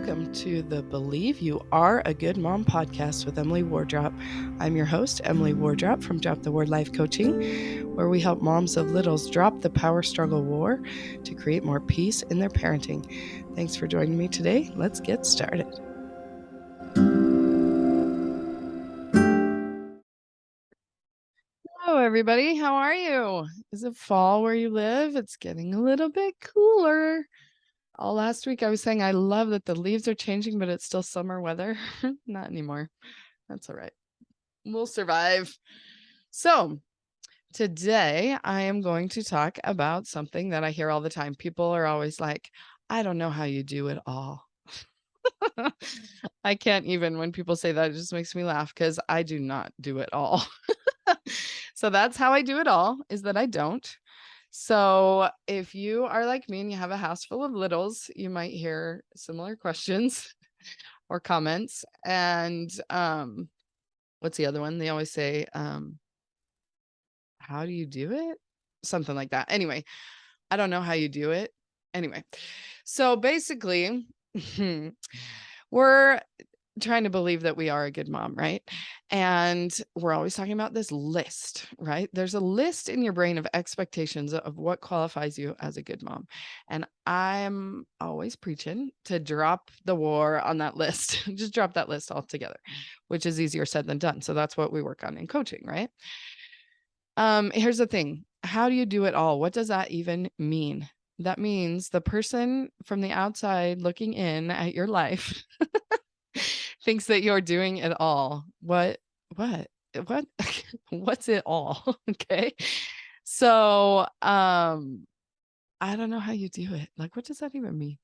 welcome to the Believe You Are a Good Mom podcast with Emily Wardrop. I'm your host, Emily Wardrop from Drop the Word Life Coaching, where we help moms of littles drop the power struggle war to create more peace in their parenting. Thanks for joining me today. Let's get started. Hello, everybody. How are you? Is it fall where you live? It's getting a little bit cooler. All last week I was saying I love that the leaves are changing, but it's still summer weather. Not anymore. That's all right. We'll survive. So today I am going to talk about something that I hear all the time. People are always like, I don't know how you do it all. I can't even, when people say that, it just makes me laugh because I do not do it all. So that's how I do it all, is that I don't. So if you are like me and you have a house full of littles, you might hear similar questions or comments. And what's the other one? They always say, how do you do it? Something like that. Anyway, I don't know how you do it. Anyway, so basically, we're trying to believe that we are a good mom, right? And we're always talking about this list, right? There's a list in your brain of expectations of what qualifies you as a good mom. And I'm always preaching to drop the war on that list. Just drop that list altogether, which is easier said than done. So that's what we work on in coaching, right? Here's the thing. How do you do it all? What does that even mean? That means the person from the outside looking in at your life thinks that you're doing it all. What, what's it all? Okay. So, I don't know how you do it. Like, what does that even mean?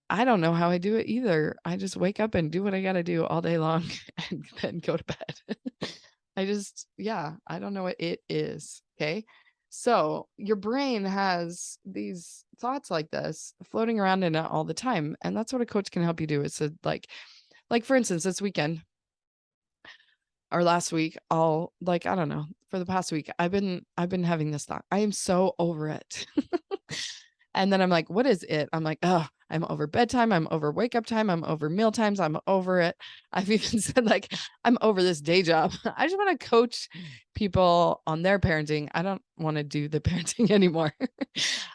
I don't know how I do it either. I just wake up and do what I got to do all day long and then go to bed. I don't know what it is. Okay. So your brain has these thoughts like this floating around in it all the time. And that's what a coach can help you do. Is to like for instance, this weekend or last week, I don't know, for the past week, I've been having this thought. I am so over it. And then I'm like, what is it? I'm like, oh, I'm over bedtime. I'm over wake up time. I'm over meal times. I'm over it. I've even said like, I'm over this day job. I just want to coach people on their parenting. I don't want to do the parenting anymore.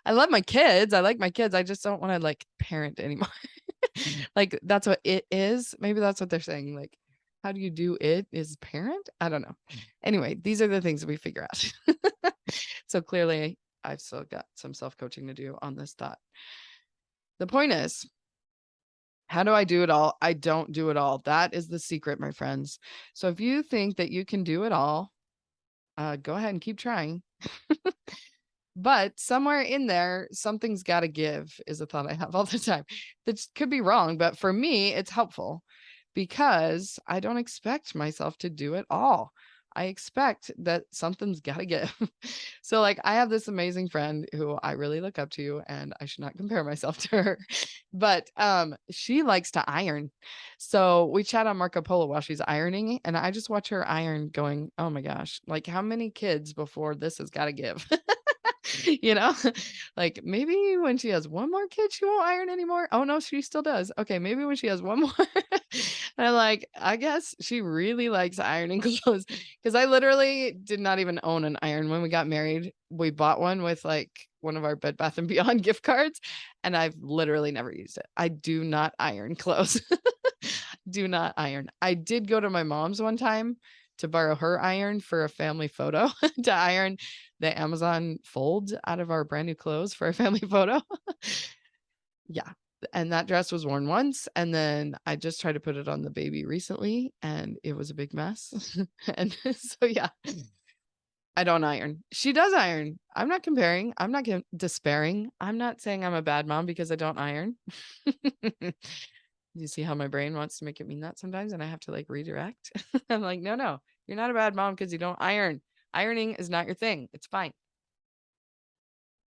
I love my kids. I like my kids. I just don't want to like parent anymore. Like that's what it is. Maybe that's what they're saying. Like, how do you do it is parent? I don't know. Anyway, these are the things that we figure out. So clearly I've still got some self-coaching to do on this thought. The point is, how do I do it all? I don't do it all. That is the secret, my friends. So if you think that you can do it all, go ahead and keep trying. But somewhere in there, something's got to give is a thought I have all the time. That could be wrong, but for me, it's helpful because I don't expect myself to do it all. I expect that something's got to give. So like I have this amazing friend who I really look up to and I should not compare myself to her. But she likes to iron. So we chat on Marco Polo while she's ironing and I just watch her iron going, "Oh my gosh, like how many kids before this has got to give?" You know, like maybe when she has one more kid, she won't iron anymore. Oh no, she still does. Okay, maybe when she has one more. And I'm like, I guess she really likes ironing clothes because I literally did not even own an iron when we got married. We bought one with like one of our Bed Bath and Beyond gift cards, and I've literally never used it. I do not iron clothes. Do not iron. I did go to my mom's one time to borrow her iron for a family photo to iron the Amazon folds out of our brand new clothes for a family photo. Yeah. And that dress was worn once. And then I just tried to put it on the baby recently and it was a big mess. And so, yeah, I don't iron. She does iron. I'm not comparing. I'm not despairing. I'm not saying I'm a bad mom because I don't iron. You see how my brain wants to make it mean that sometimes and I have to like redirect. I'm like, no, you're not a bad mom because you don't iron. Ironing is not your thing. It's fine.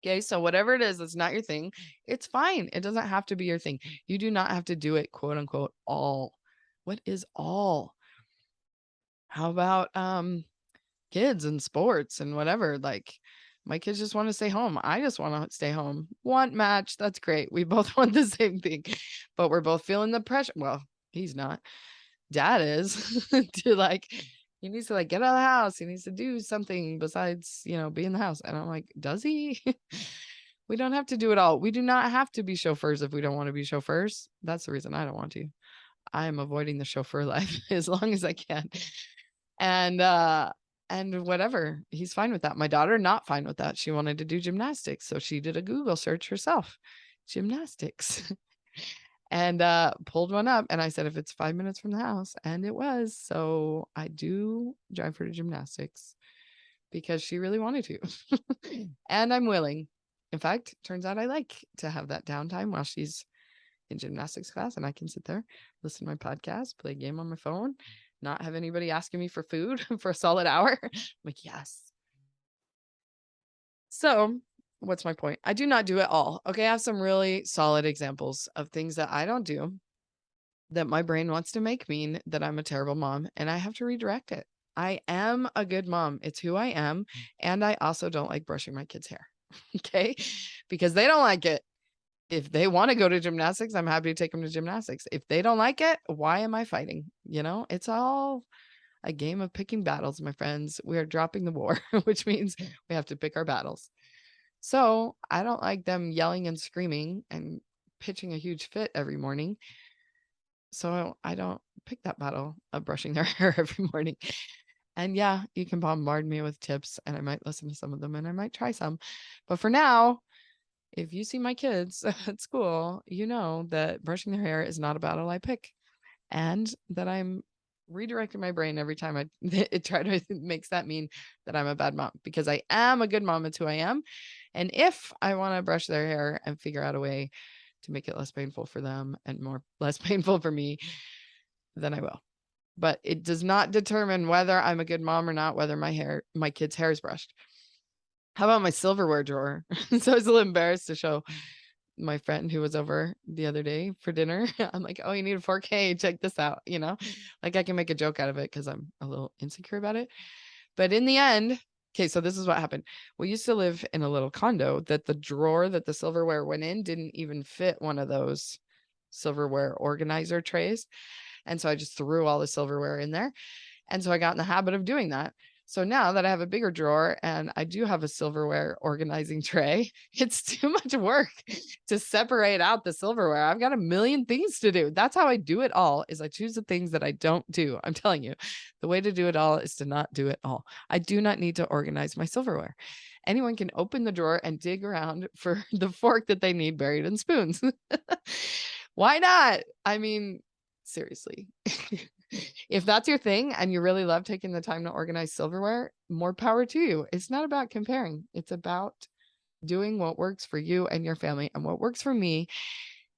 Okay, so whatever it is that's not your thing, it's fine. It doesn't have to be your thing. You do not have to do it, quote unquote, all. What is all? How about kids and sports and whatever? Like My kids just want to stay home. I just want to stay home. Want match. That's great. We both want the same thing, but we're both feeling the pressure. Well, he's not. Dad is to like, he needs to like get out of the house. He needs to do something besides, be in the house. And I'm like, does he? We don't have to do it all. We do not have to be chauffeurs if we don't want to be chauffeurs. That's the reason I don't want to. I am avoiding the chauffeur life as long as I can. And whatever, he's fine with that. My daughter, not fine with that. She wanted to do gymnastics. So she did a Google search herself, gymnastics, and pulled one up. And I said, if it's 5 minutes from the house, and it was. So I do drive her to gymnastics because she really wanted to. And I'm willing. In fact, turns out I like to have that downtime while she's in gymnastics class, and I can sit there, listen to my podcast, play a game on my phone, not have anybody asking me for food for a solid hour. I'm like, yes. So what's my point? I do not do it all. Okay. I have some really solid examples of things that I don't do that my brain wants to make mean that I'm a terrible mom, and I have to redirect it. I am a good mom. It's who I am. And I also don't like brushing my kids' hair. Okay. Because they don't like it. If they want to go to gymnastics, I'm happy to take them to gymnastics. If they don't like it, why am I fighting? It's all a game of picking battles, my friends. We are dropping the war, which means we have to pick our battles. So I don't like them yelling and screaming and pitching a huge fit every morning. So I don't pick that battle of brushing their hair every morning. And yeah, you can bombard me with tips, and I might listen to some of them, and I might try some. But for now, if you see my kids at school, you know that brushing their hair is not a battle I pick, and that I'm redirecting my brain every time it try to makes that mean that I'm a bad mom, because I am a good mom. It's who I am. And if I want to brush their hair and figure out a way to make it less painful for them and less painful for me, then I will. But it does not determine whether I'm a good mom or not, whether my kid's hair is brushed. How about my silverware drawer? So I was a little embarrassed to show my friend who was over the other day for dinner. I'm like, oh, you need a 4K. Check this out. Like I can make a joke out of it because I'm a little insecure about it. But in the end, okay, so this is what happened. We used to live in a little condo that the drawer that the silverware went in didn't even fit one of those silverware organizer trays. And so I just threw all the silverware in there. And so I got in the habit of doing that. So now that I have a bigger drawer and I do have a silverware organizing tray, it's too much work to separate out the silverware. I've got a million things to do. That's how I do it all, is I choose the things that I don't do. I'm telling you, the way to do it all is to not do it all. I do not need to organize my silverware. Anyone can open the drawer and dig around for the fork that they need buried in spoons. Why not? I mean, seriously. If that's your thing and you really love taking the time to organize silverware, more power to you. It's not about comparing. It's about doing what works for you and your family. And what works for me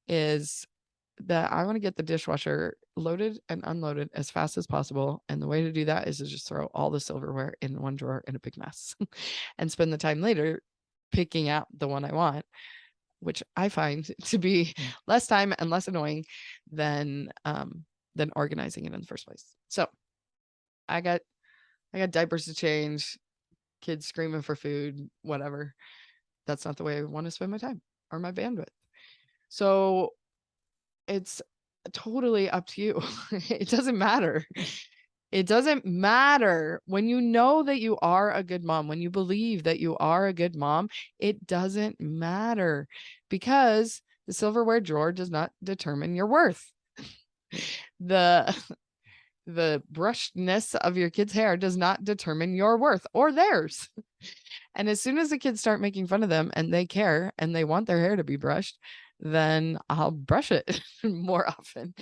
is that I want to get the dishwasher loaded and unloaded as fast as possible. And the way to do that is to just throw all the silverware in one drawer in a big mess and spend the time later picking out the one I want, which I find to be less time and less annoying than organizing it in the first place. So I got diapers to change, kids screaming for food, whatever. That's not the way I want to spend my time or my bandwidth. So it's totally up to you. It doesn't matter. It doesn't matter. When you know that you are a good mom, when you believe that you are a good mom, it doesn't matter, because the silverware drawer does not determine your worth. The brushedness of your kid's hair does not determine your worth or theirs. And as soon as the kids start making fun of them and they care and they want their hair to be brushed, then I'll brush it more often,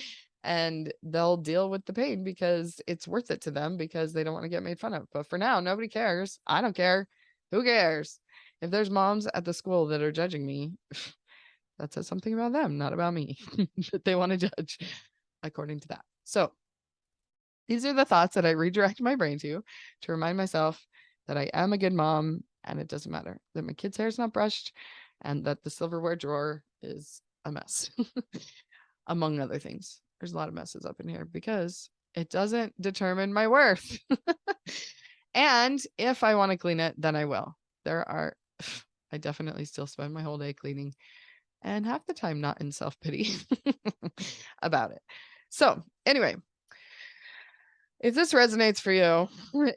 and they'll deal with the pain because it's worth it to them, because they don't want to get made fun of. But for now, nobody cares. I don't care. Who cares? If there's moms at the school that are judging me, that says something about them, not about me, that they want to judge according to that. So these are the thoughts that I redirect my brain to remind myself that I am a good mom, and it doesn't matter that my kid's hair is not brushed and that the silverware drawer is a mess, among other things. There's a lot of messes up in here because it doesn't determine my worth. And if I want to clean it, then I will. I definitely still spend my whole day cleaning and half the time not in self-pity about it. So anyway, if this resonates for you,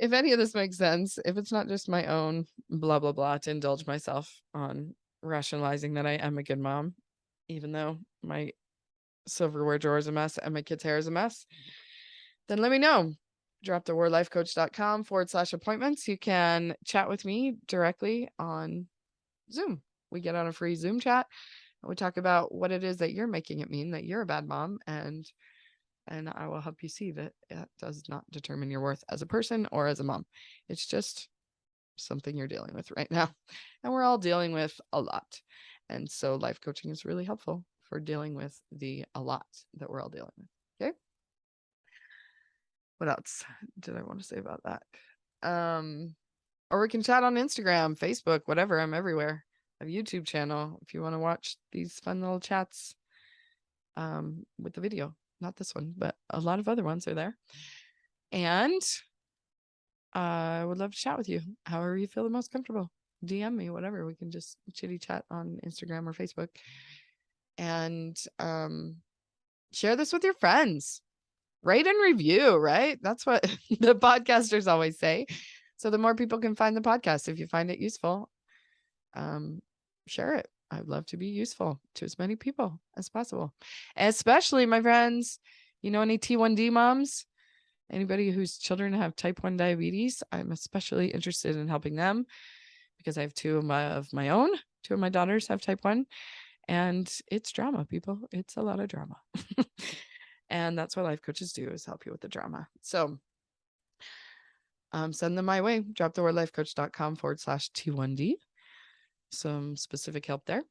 if any of this makes sense, if it's not just my own blah, blah, blah to indulge myself on rationalizing that I am a good mom, even though my silverware drawer is a mess and my kid's hair is a mess, then let me know. droptheworldlifecoach.com/appointments. You can chat with me directly on Zoom. We get on a free Zoom chat and we talk about what it is that you're making it mean that you're a bad mom, and I will help you see that it does not determine your worth as a person or as a mom. It's just something you're dealing with right now. And we're all dealing with a lot. And so life coaching is really helpful for dealing with the a lot that we're all dealing with. Okay. What else did I want to say about that? Or we can chat on Instagram, Facebook, whatever. I'm everywhere. I have a YouTube channel if you want to watch these fun little chats with the video. Not this one, but a lot of other ones are there. And I would love to chat with you however you feel the most comfortable. DM me, whatever. We can just chitty chat on Instagram or Facebook. And share this with your friends. Rate and review, right? That's what the podcasters always say. So the more people can find the podcast, if you find it useful, share it. I'd love to be useful to as many people as possible. Especially my friends, any T1D moms, anybody whose children have type 1 diabetes. I'm especially interested in helping them because I have two of my own. Two of my daughters have type 1, and it's drama, people. It's a lot of drama. And that's what life coaches do, is help you with the drama. So send them my way. droptheworldlifecoach.com/T1D. Some specific help there.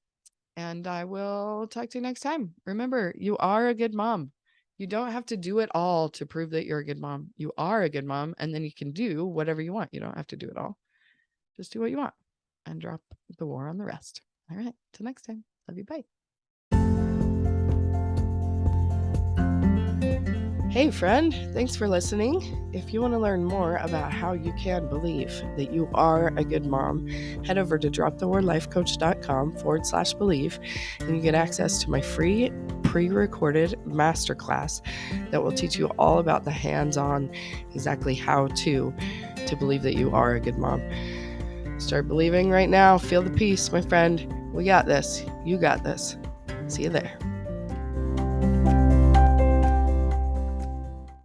And I will talk to you next time. Remember, you are a good mom. You don't have to do it all to prove that you're a good mom. You are a good mom, and then you can do whatever you want. You don't have to do it all. Just do what you want and drop the war on the rest. All right. Till next time. Love you. Bye. Hey friend, thanks for listening. If you want to learn more about how you can believe that you are a good mom, head over to droptheworldlifecoach.com/believe and you get access to my free pre-recorded masterclass that will teach you all about the hands-on, exactly how to believe that you are a good mom. Start believing right now. Feel the peace, my friend. We got this. You got this. See you there.